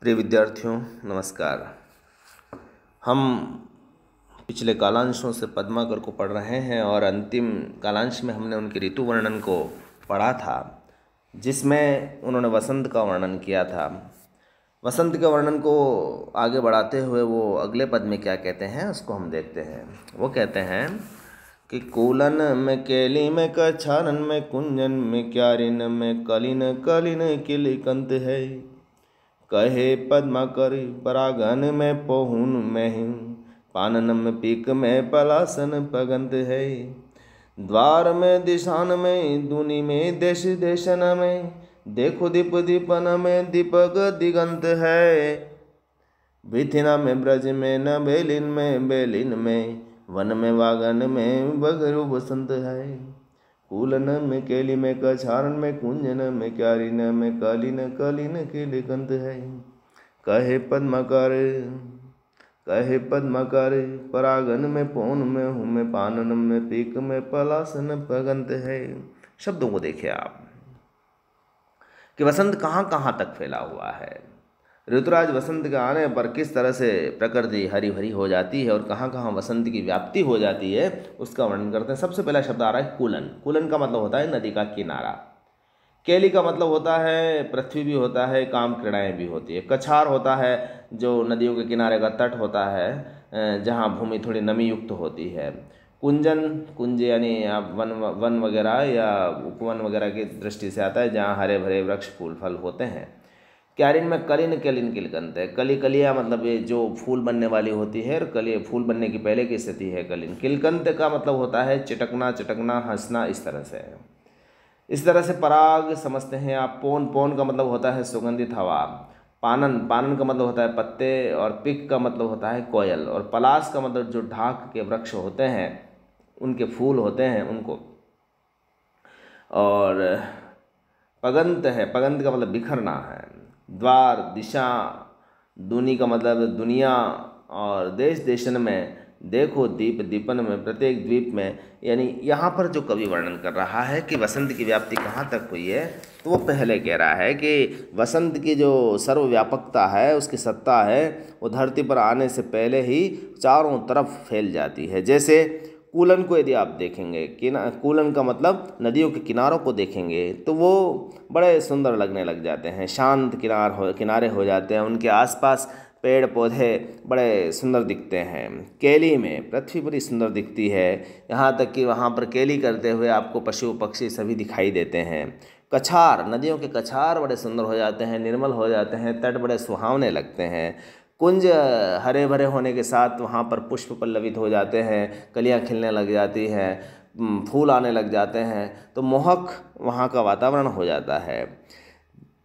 प्रिय विद्यार्थियों, नमस्कार। हम पिछले कालांशों से पद्माकर को पढ़ रहे हैं और अंतिम कालांश में हमने उनके ऋतु वर्णन को पढ़ा था, जिसमें उन्होंने वसंत का वर्णन किया था। वसंत के वर्णन को आगे बढ़ाते हुए वो अगले पद में क्या कहते हैं उसको हम देखते हैं। वो कहते हैं कि कूलन में केली में कछारन में कुंजन में क्यारिन में कलिन कलिन किलिकंत है। कहे पद्माकर परागन में पोहुन में पानन में पीक में पलासन पगंत है। द्वार में दिशान में दूनी में देश देशन में देखो दीप दीपन में दीपक दिगंत है। भिथिना में ब्रज में न बेलिन में वन में वागन में बगरु बसंत है। कूलन में केली में कछारन में कुंजन में क्यारिन में कलिन कलिन किलिकंत है। कहे पद्माकर परागन में पौन में हूँ में पानन में पीक में पलासन पगंत है। शब्दों को देखिए आप कि वसंत कहाँ कहाँ तक फैला हुआ है। ऋतुराज वसंत के आने पर किस तरह से प्रकृति हरी भरी हो जाती है और कहाँ कहाँ वसंत की व्याप्ति हो जाती है उसका वर्णन करते हैं। सबसे पहला शब्द आ रहा है कूलन। कूलन का मतलब होता है नदी का किनारा। केली का मतलब होता है पृथ्वी भी होता है, काम क्रीड़ाएँ भी होती है। कछार होता है जो नदियों के किनारे का तट होता है, जहाँ भूमि थोड़ी नमी युक्त होती है। कुंज यानी आप वन वगैरह या उपवन वगैरह की दृष्टि से आता है, जहाँ हरे भरे वृक्ष फूल फल होते हैं। क्यारिन में कलिन कलिन किलकंत है। कलियाँ मतलब ये जो फूल बनने वाली होती है, और कली फूल बनने की पहले की स्थिति है कलिन। किलकंत का मतलब होता है चटकना हंसना, इस तरह से पराग समझते हैं आप। पोन का मतलब होता है सुगंधित हवा। पानन का मतलब होता है पत्ते, और पिक का मतलब होता है कोयल, और पलाश का मतलब जो ढाक के वृक्ष होते हैं उनके फूल होते हैं उनको। और पगंत का मतलब बिखरना है। द्वार दिशा, दूनी का मतलब दुनिया, और देश देशन में देखो दीप दीपन में प्रत्येक द्वीप में। यानी यहाँ पर जो कवि वर्णन कर रहा है कि वसंत की व्याप्ति कहाँ तक हुई है, तो वो पहले कह रहा है कि वसंत की जो सर्वव्यापकता है, उसकी सत्ता है, वो धरती पर आने से पहले ही चारों तरफ फैल जाती है। जैसे कूलन को यदि आप देखेंगे, कूलन का मतलब नदियों के किनारों को देखेंगे तो वो बड़े सुंदर लगने लग जाते हैं, शांत किनारे हो जाते हैं, उनके आसपास पेड़ पौधे बड़े सुंदर दिखते हैं। केली में पृथ्वी बड़ी सुंदर दिखती है, यहाँ तक कि वहाँ पर केली करते हुए आपको पशु पक्षी सभी दिखाई देते हैं। कछार, नदियों के कछार बड़े सुंदर हो जाते हैं, निर्मल हो जाते हैं, तट बड़े सुहावने लगते हैं। कुंज हरे भरे होने के साथ वहाँ पर पुष्प पल्लवित हो जाते हैं, कलियाँ खिलने लग जाती हैं, फूल आने लग जाते हैं, तो मोहक वहाँ का वातावरण हो जाता है।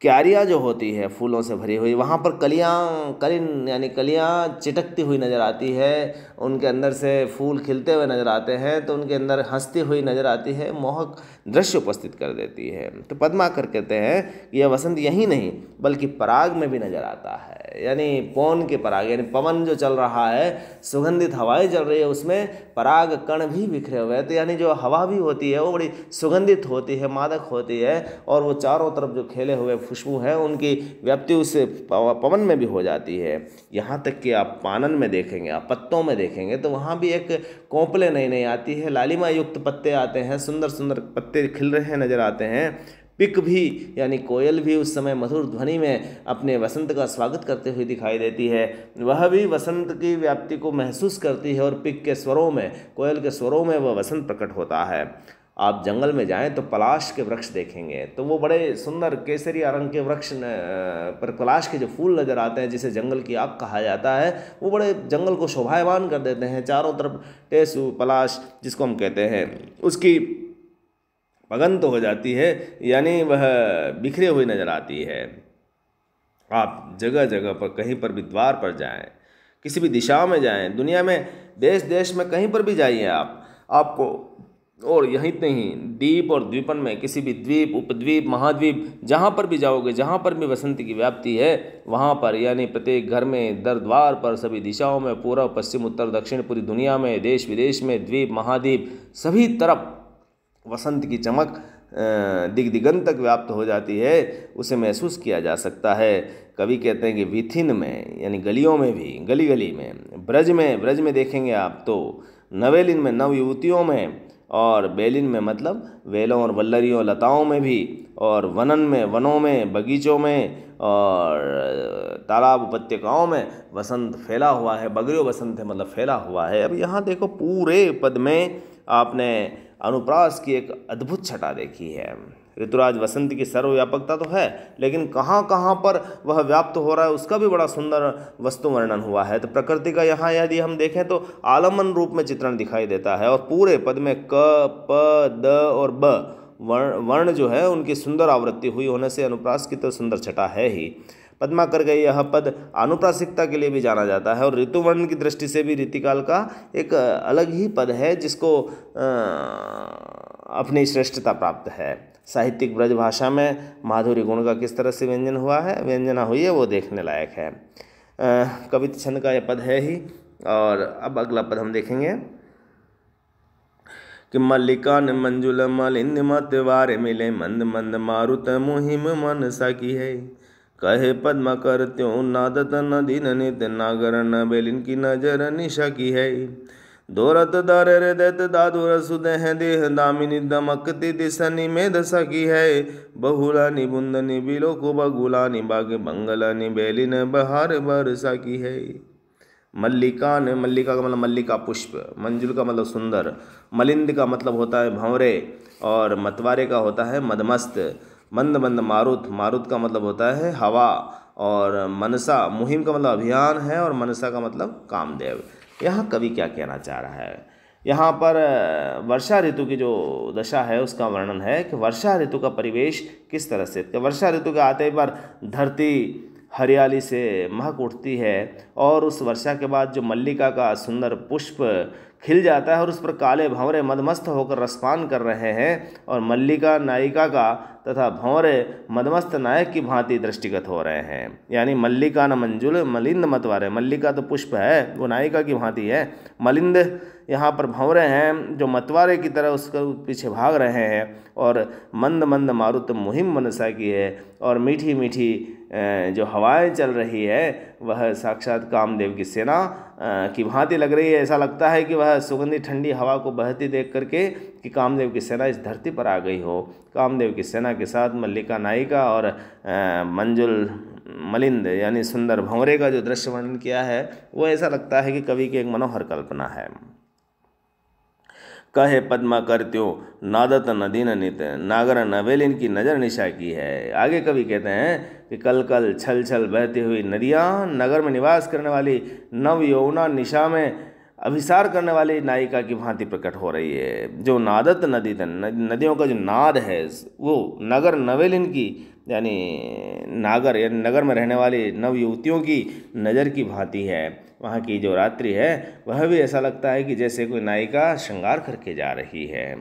क्यारियाँ जो होती है फूलों से भरी हुई, वहाँ पर कलिन यानी कलियाँ चिटकती हुई नज़र आती है, उनके अंदर से फूल खिलते हुए नज़र आते हैं, तो उनके अंदर हंसती हुई नज़र आती है, मोहक दृश्य उपस्थित कर देती है। तो पद्माकर कहते हैं यह वसंत यही नहीं बल्कि पराग में भी नज़र आता है। यानी पौन के पराग, यानी पवन जो चल रहा है, सुगंधित हवाएं चल रही है, उसमें पराग कण भी बिखरे हुए हैं। तो यानी जो हवा भी होती है वो बड़ी सुगंधित होती है, मादक होती है, और वो चारों तरफ जो खेले हुए खुशबू है उनकी व्याप्ति उस पवन में भी हो जाती है। यहाँ तक कि आप पानन में देखेंगे, आप पत्तों में देखेंगे तो वहाँ भी एक कोंपले नई नई आती है, लालिमा युक्त पत्ते आते हैं, सुंदर सुंदर पत्ते खिल रहे नजर आते हैं। पिक भी यानी कोयल भी उस समय मधुर ध्वनि में अपने वसंत का स्वागत करते हुए दिखाई देती है, वह भी वसंत की व्याप्ति को महसूस करती है, और पिक के स्वरों में, कोयल के स्वरों में वह वसंत प्रकट होता है। आप जंगल में जाएं तो पलाश के वृक्ष देखेंगे तो वो बड़े सुंदर केसरिया रंग के वृक्ष पर पलाश के जो फूल नज़र आते हैं, जिसे जंगल की आग कहा जाता है, वो बड़े जंगल को शोभायमान कर देते हैं। चारों तरफ टेसु पलाश जिसको हम कहते हैं उसकी पगंत हो जाती है, यानी वह बिखरे हुई नज़र आती है। आप जगह जगह पर कहीं पर भी द्वार पर जाएं, किसी भी दिशा में जाएं, दुनिया में देश देश में कहीं पर भी जाइए आपको, और यहीं नहीं, द्वीप और द्वीपन में किसी भी द्वीप, उपद्वीप, महाद्वीप, जहाँ पर भी जाओगे, जहाँ पर भी वसंत की व्याप्ति है, वहाँ पर यानी प्रत्येक घर में, दर द्वार पर, सभी दिशाओं में, पूर्व पश्चिम उत्तर दक्षिण, पूरी दुनिया में, देश विदेश में, द्वीप महाद्वीप, सभी तरफ वसंत की चमक दिगंत तक व्याप्त हो जाती है, उसे महसूस किया जा सकता है। कवि कहते हैं कि विथिन में यानी गलियों में भी, गली गली में, ब्रज में देखेंगे आप तो, नवेलिन में नव युवतियों में, और बेलिन में मतलब वेलों और वल्लरियों लताओं में भी, और वनन में वनों में बगीचों में, और तालाब उपत्यकाओं में वसंत फैला हुआ है। बगरियो वसंत है मतलब फैला हुआ है। अब यहाँ देखो पूरे पद में आपने अनुप्रास की एक अद्भुत छटा देखी है। ऋतुराज वसंत की सर्वव्यापकता तो है, लेकिन कहाँ कहाँ पर वह व्याप्त हो रहा है उसका भी बड़ा सुंदर वस्तु वर्णन हुआ है। तो प्रकृति का यहाँ यदि हम देखें तो आलमन रूप में चित्रण दिखाई देता है, और पूरे पद में क, प, द और ब वर्ण जो है उनकी सुंदर आवृत्ति हुई होने से अनुप्रास की तो सुंदर छटा है ही। पद्माकर का यह पद आनुप्रासिकता के लिए भी जाना जाता है, और ऋतुवर्ण की दृष्टि से भी ऋतिकाल का एक अलग ही पद है जिसको अपनी श्रेष्ठता प्राप्त है। साहित्यिक ब्रज भाषा में माधुरी गुण का किस तरह से व्यंजना हुई है वो देखने लायक है। कवित छंद का यह पद है ही। और अब अगला पद हम देखेंगे कि मल्लिका ने मंजुल मलिंद मत वारे मिले, मंद मंद मारुत मुहिम मन साकी है। कहे पद्मा कर त्यों नादत नदी नित, नागर न बेलिन की नजर निशा की है। दोरत दारे रे दैत दादुर सुदेह देह, दामिनी दमकती दिशनी में दशा की है। बहुलानी बुंदनी बिलो को बगुलानी, बाग बंगलानी बेलिन बहार बरसा की है। मल्लिका ने, मल्लिका का मतलब मल्लिका पुष्प, मंजुल का मतलब सुंदर, मलिंद का मतलब होता है भंवरे, और मतवारे का होता है मदमस्त। मंद मंद मारुत, मारुत का मतलब होता है हवा, और मनसा, मुहिम का मतलब अभियान है, और मनसा का मतलब कामदेव। यहाँ कवि क्या कहना चाह रहा है? यहाँ पर वर्षा ऋतु की जो दशा है उसका वर्णन है कि वर्षा ऋतु का परिवेश किस तरह से, वर्षा ऋतु के आते पर धरती हरियाली से महक उठती है, और उस वर्षा के बाद जो मल्लिका का सुंदर पुष्प खिल जाता है और उस पर काले भंवरे मदमस्त होकर रसपान कर रहे हैं, और मल्लिका नायिका का तथा भंवरे मदमस्त नायक की भांति दृष्टिगत हो रहे हैं। यानी मल्लिका न मंजुल मलिंद मतवारे, मल्लिका तो पुष्प है वो नायिका की भांति है, मलिंद यहाँ पर भंवरे हैं जो मतवारे की तरह उसके पीछे भाग रहे हैं, और मंद मंद मारुत मुहिम मनसा की है, और मीठी मीठी जो हवाएं चल रही है वह साक्षात कामदेव की सेना की भांति लग रही है। ऐसा लगता है कि वह सुगंधी ठंडी हवा को बहती देख करके कि कामदेव की सेना इस धरती पर आ गई हो। कामदेव की सेना के साथ मल्लिका नायिका और मंजुल मलिंद यानी सुंदर भंवरे का जो दृश्य वर्णन किया है वो ऐसा लगता है कि कवि की एक मनोहर कल्पना है। कहे पद्मा करत्यो नादत नदी नित, नागर नवेलिन की नज़र निशा की है। आगे कवि कहते हैं कि कल कल छल छल बहती हुई नदियाँ, नगर में निवास करने वाली नव यौवना निशा में अभिसार करने वाली नायिका की भांति प्रकट हो रही है। जो नादत नदी, नदियों का जो नाद है वो नगर नवेलिन की यानी नागर यानी नगर में रहने वाली नव युवतियों की नज़र की भांति है। वहाँ की जो रात्रि है वह भी ऐसा लगता है कि जैसे कोई नायिका श्रृंगार करके जा रही है।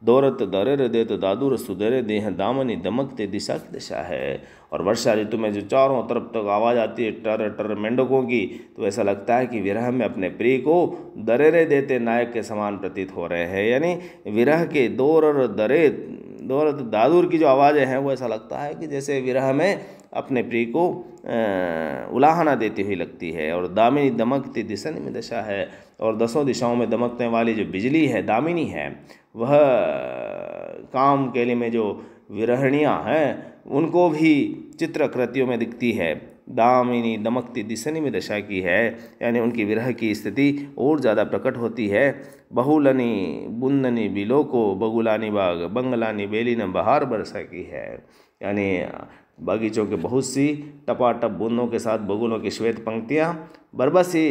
दौरत दौरे दे तो दादुर सुधरे देह, दामनी दमकते दिशा की दिशा है। और वर्षा ऋतु में जो चारों तरफ तक आवाज़ आती है टर टर मेंढकों की, तो ऐसा लगता है कि विरह में अपने प्रिय को दरेरे देते नायक के समान प्रतीत हो रहे हैं। यानी विरह के दौर और दरे दौर दादुर की जो आवाज़ें हैं वो ऐसा लगता है कि जैसे विरह में अपने प्रिय को उलाहना देती हुई लगती है। और दामिनी दमकती दिशनी में दशा है, और दसों दिशाओं में दमकने वाली जो बिजली है दामिनी है, वह काम केली में जो विरहणियाँ हैं उनको भी चित्रकृतियों में दिखती है। दामिनी दमकती दिशनी में दशा की है, यानी उनकी विरह की स्थिति और ज़्यादा प्रकट होती है। बहुलनी बुंदनी बिलोको, बगुलानी बाग बंगलानी बेली ने बहार बरसा की है। यानी बगीचों के बहुत सी टपाटप बूंदों के साथ बगुलों की श्वेत पंक्तियाँ बरबसी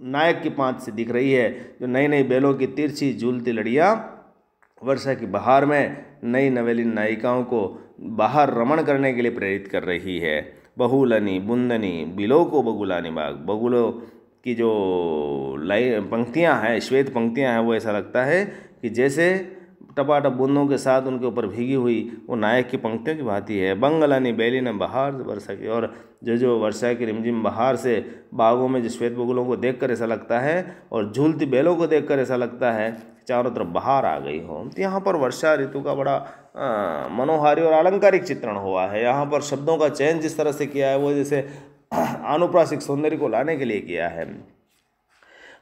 नायक की पांच से दिख रही है। जो नई नई बेलों की तिरछी झूलती लड़ियाँ वर्षा की बहार में नई नवेलिन नायिकाओं को बाहर रमण करने के लिए प्रेरित कर रही है। बहुलनी बुंदनी बिलो को बगुलानी बाग, बगुलों की जो पंक्तियाँ हैं श्वेत पंक्तियाँ हैं वो ऐसा लगता है कि जैसे टपाटप बूंदों के साथ उनके ऊपर भीगी हुई वो नायक की पंक्तियों की भांति है। बंगलानी बेली ने बहार वर्षा की, और जो वर्षा की रिमझिम बहार से बागों में जो श्वेत बगुलों को देखकर ऐसा लगता है और झूलती बेलों को देखकर ऐसा लगता है चारों तरफ बहार आ गई हो। तो यहाँ पर वर्षा ऋतु का बड़ा मनोहारी और अलंकारिक चित्रण हुआ है। यहाँ पर शब्दों का चयन जिस तरह से किया है वो जैसे आनुप्रासिक सौंदर्य को लाने के लिए किया है।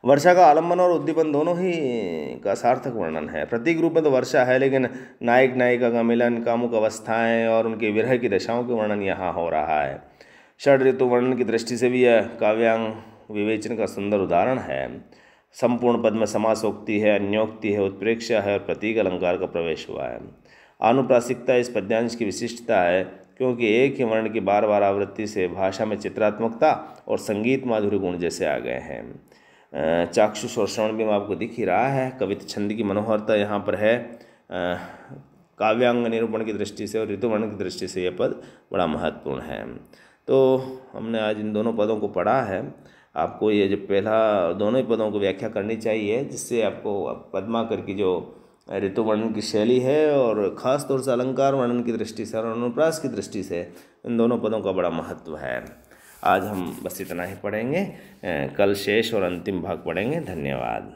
वर्षा का आलम्बन और उद्दीपन दोनों ही का सार्थक वर्णन है। प्रतीक रूप में तो वर्षा है, लेकिन नायक नायिका का मिलन, कामुक अवस्थाएं और उनके विरह की दशाओं के वर्णन यहाँ हो रहा है। षड ऋतु वर्णन की दृष्टि से भी यह काव्यांग विवेचन का सुंदर उदाहरण है। संपूर्ण पद में समासोक्ति है, अन्योक्ति है, उत्प्रेक्षा है और प्रतीक अलंकार का प्रवेश हुआ है। आनुप्रासिकता इस पद्यांश की विशिष्टता है, क्योंकि एक ही वर्ण की बार बार आवृत्ति से भाषा में चित्रात्मकता और संगीत माधुर्य गुण जैसे आ गए हैं। चाक्षुष और श्रवण भी आपको दिख ही रहा है। कविता छंद की मनोहरता यहाँ पर है। काव्यांग निरूपण की दृष्टि से और ऋतुवर्ण की दृष्टि से यह पद बड़ा महत्वपूर्ण है। तो हमने आज इन दोनों पदों को पढ़ा है। आपको ये जो पहला दोनों ही पदों को व्याख्या करनी चाहिए, जिससे आपको पद्माकर की जो ऋतु वर्णन की शैली है और ख़ास तौर से अलंकार वर्णन की दृष्टि से और अनुप्रास की दृष्टि से इन दोनों पदों का बड़ा महत्व है। आज हम बस इतना ही पढ़ेंगे, कल शेष और अंतिम भाग पढ़ेंगे। धन्यवाद।